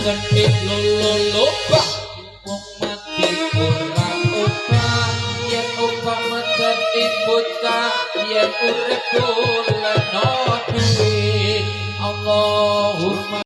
genit lolo wong mati ora obah yen umpama dadi bocah yen urip golekno duit Allahumma